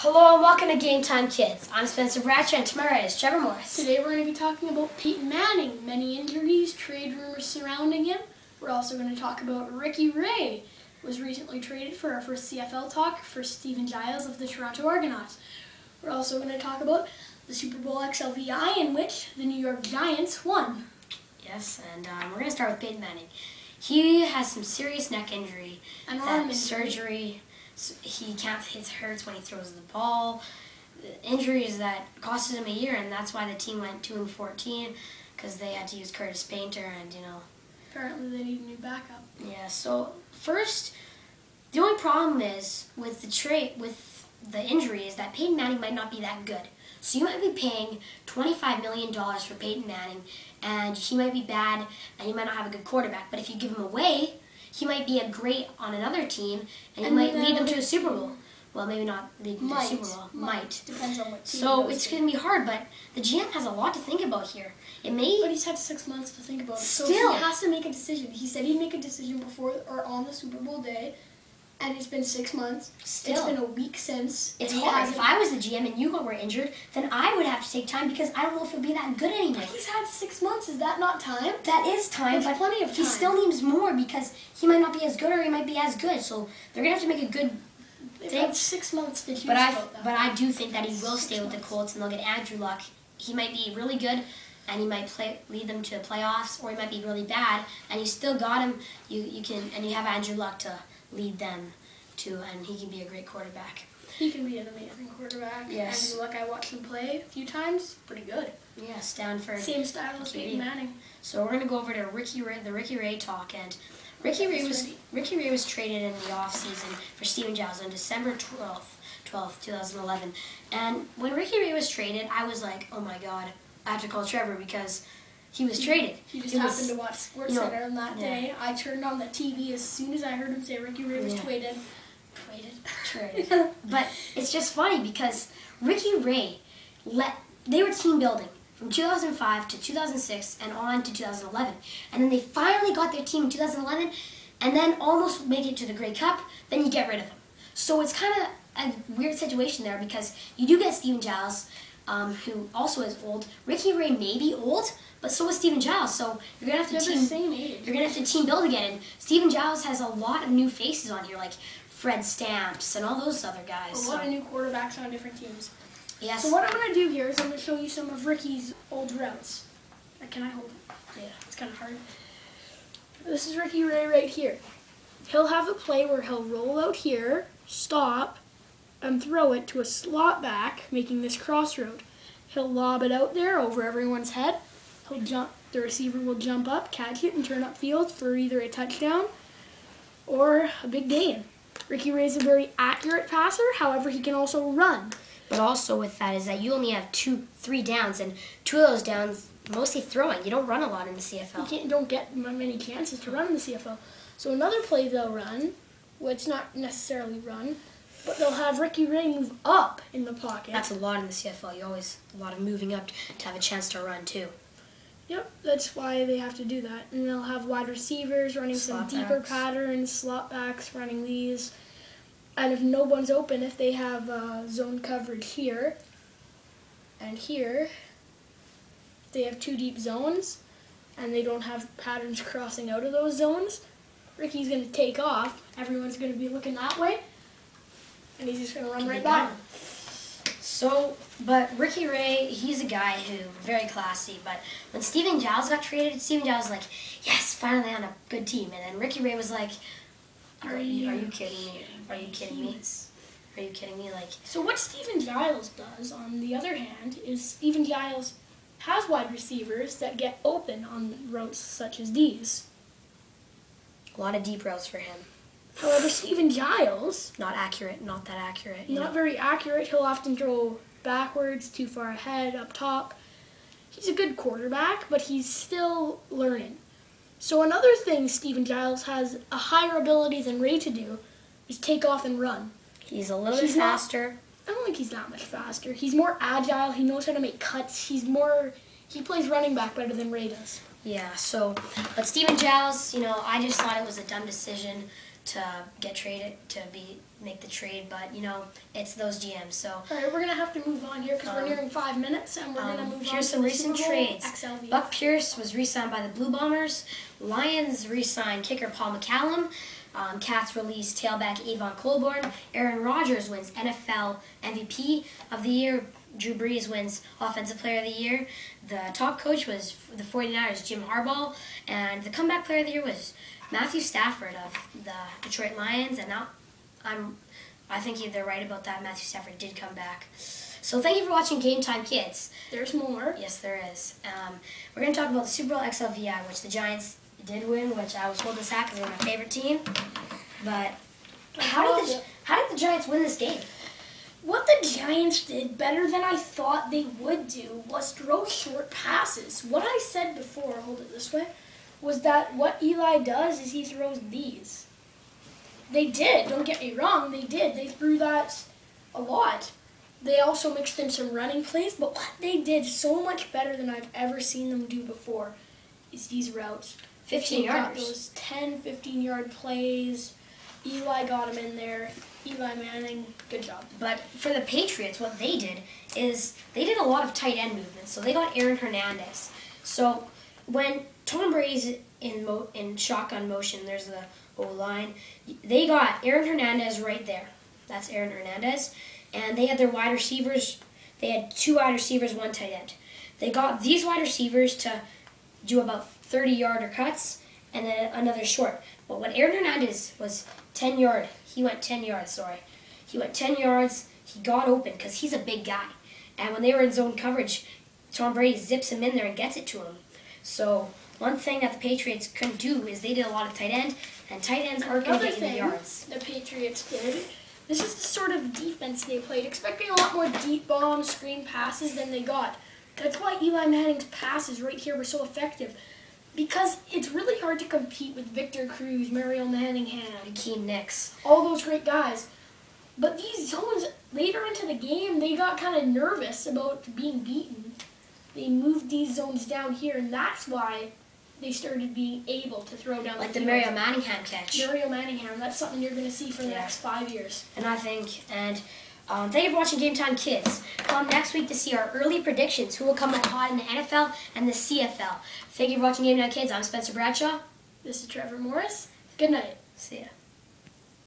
Hello and welcome to Game Time Kids. I'm Spencer Bratcher and tomorrow is Trevor Morris. Today we're going to be talking about Payton Manning, many injuries, trade rumors surrounding him. We're also going to talk about Ricky Ray, who was recently traded for our first CFL talk for Stephen Giles of the Toronto Argonauts. We're also going to talk about the Super Bowl XLVI in which the New York Giants won. Yes, and we're going to start with Payton Manning. He has some serious neck injury, An arm injury. surgery. He can't. It hurts when he throws the ball. The injuries that costed him a year, and that's why the team went 2-14 because they had to use Curtis Painter, and Apparently they need a new backup. Yeah. So first, the only problem is with the injury is that Payton Manning might not be that good. So you might be paying $25 million for Payton Manning, and he might be bad, and you might not have a good quarterback. But if you give him away, he might be a great on another team, and he might lead them to a Super Bowl. Well, maybe not lead them to a Super Bowl. Might. Depends on what team. So it's going to be hard, but the GM has a lot to think about here. It may. But he's had 6 months to think about it. Still. So he has to make a decision. He said he'd make a decision before or on the Super Bowl day, and it's been 6 months. Still. It's been a week since. It's hard. If I was the GM and you were injured, then I would have to take time because I don't know if he'll be that good anymore. But he's had 6 months. Is that not time? That is time, That's but plenty of he time. still needs more because he might not be as good or he might be as good. So they're going to have to make a good They've thing. had 6 months to choose But about that. I do think that he will stay with the Colts and they'll get Andrew Luck. He might be really good and he might lead them to the playoffs, or he might be really bad and you still got him. You have Andrew Luck to lead them to, and he can be a great quarterback. He can be an amazing quarterback. Yes. Andrew Luck, I watched him play a few times. Pretty good. Yeah, Stanford. Same style as Payton Manning. So we're gonna go over to the Ricky Ray talk, and Ricky Ray was traded in the offseason for Stephen Giles on December 12th, 2011. And when Ricky Ray was traded, I was like, oh my God, I have to call Trevor because he was traded. He just happened to watch SportsCenter on that day. I turned on the TV as soon as I heard him say Ricky Ray was traded. But it's just funny because Ricky Ray they were team building from 2005 to 2006 and on to 2011, and then they finally got their team in 2011 and then almost make it to the Grey Cup. Then you get rid of them. So it's kind of a weird situation there because you do get Stephen Giles, who also is old. Ricky Ray may be old, but so is Stephen Giles. So you're gonna have to They're the same age. You're gonna have to team build again. And Stephen Giles has a lot of new faces on here, like Fred Stamps and all those other guys. A lot of new quarterbacks on different teams. Yes. So what I'm going to do here is I'm going to show you some of Ricky's old routes. Can I hold it? Yeah, it's kind of hard. This is Ricky Ray right here. He'll have a play where he'll roll out here, stop, and throw it to a slot back, making this crossroad. He'll lob it out there over everyone's head. He'll jump. The receiver will jump up, catch it, and turn upfield for either a touchdown or a big gain. Ricky Ray is a very accurate passer, however, he can also run. But also with that is that you only have 2-3 downs, and 2 of those downs mostly throwing. You don't run a lot in the CFL. You don't get many chances to run in the CFL. So another play they'll run, well, it's not necessarily run, but they'll have Ricky Ray move up in the pocket. That's a lot in the CFL. You always a lot of moving up to have a chance to run too. Yep, that's why they have to do that. And they'll have wide receivers running some deeper patterns, slot backs running these. And if no one's open, if they have zone coverage here and here, they have 2 deep zones and they don't have patterns crossing out of those zones, Ricky's going to take off. Everyone's going to be looking that way, and he's just going to run right back. So, but Ricky Ray, he's a guy who very classy. But when Stephen Giles got traded, Stephen Giles was like, yes, finally on a good team. And then Ricky Ray was like, are you kidding me? Are you kidding me? Are you kidding me? Like. So what Stephen Giles does, on the other hand, is Stephen Giles has wide receivers that get open on routes such as these. A lot of deep routes for him. However, Stephen Giles, not that accurate. Not very accurate. He'll often throw backwards, too far ahead, up top. He's a good quarterback, but he's still learning. So another thing Stephen Giles has a higher ability than Ray to do is take off and run. He's a little bit faster. I don't think he's that much faster. He's more agile. He knows how to make cuts. He plays running back better than Ray does. Yeah, so, but Steven Giles, you know, I just thought it was a dumb decision to get traded, make the trade, but, you know, it's those GMs, so. All right, we're going to have to move on here because we're nearing 5 minutes, and we're going to move on to here's some recent trades. XLV. Buck Pierce was re-signed by the Blue Bombers. Lions re-signed kicker Paul McCallum. Cats released tailback Avon Colborn. Aaron Rodgers wins NFL MVP of the year. Drew Brees wins Offensive Player of the Year. The top coach was the 49ers, Jim Harbaugh. And the comeback player of the year was Matthew Stafford of the Detroit Lions. And now I think they're right about that. Matthew Stafford did come back. So thank you for watching Game Time Kids. There's more. Yes, there is. We're going to talk about the Super Bowl XLVI, which the Giants did win, which I was told this hat because they're my favorite team. But how did the Giants win this game? What the Giants did better than I thought they would do was throw short passes. What I said before, hold it this way, was that what Eli does is he throws these. They did, don't get me wrong, they did. They threw that a lot. They also mixed in some running plays, but what they did so much better than I've ever seen them do before is these routes. 15 yards. Those 10, 15-yard plays. Eli got him in there. Eli Manning, good job. But for the Patriots, what they did is they did a lot of tight end movements. So they got Aaron Hernandez. So when Tom Brady's in shotgun motion, there's the O-line. They got Aaron Hernandez right there. That's Aaron Hernandez. And they had their wide receivers. They had 2 wide receivers, 1 tight end. They got these wide receivers to do about 30-yarder cuts and then another short. But when Aaron Hernandez was 10 yards, he went 10 yards, He went 10 yards, he got open because he's a big guy. And when they were in zone coverage, Tom Brady zips him in there and gets it to him. So one thing that the Patriots couldn't do is they did a lot of tight end, and tight ends aren't going to get you the yards. The Patriots did. This is the sort of defense they played, expecting a lot more deep bomb screen passes than they got. That's why Eli Manning's passes right here were so effective. Because it's really hard to compete with Victor Cruz, Mario Manningham, Hakeem Nicks, all those great guys. But these zones, later into the game, they got kind of nervous about being beaten. They moved these zones down here, and that's why they started being able to throw down like the the Mario Manningham catch. Mario Manningham, that's something you're going to see for the next 5 years. And I think, thank you for watching Game Time Kids. Come next week to see our early predictions, who will come up hot in the NFL and the CFL. Thank you for watching Game Time Kids. I'm Spencer Bradshaw. This is Trevor Morris. Good night. See ya.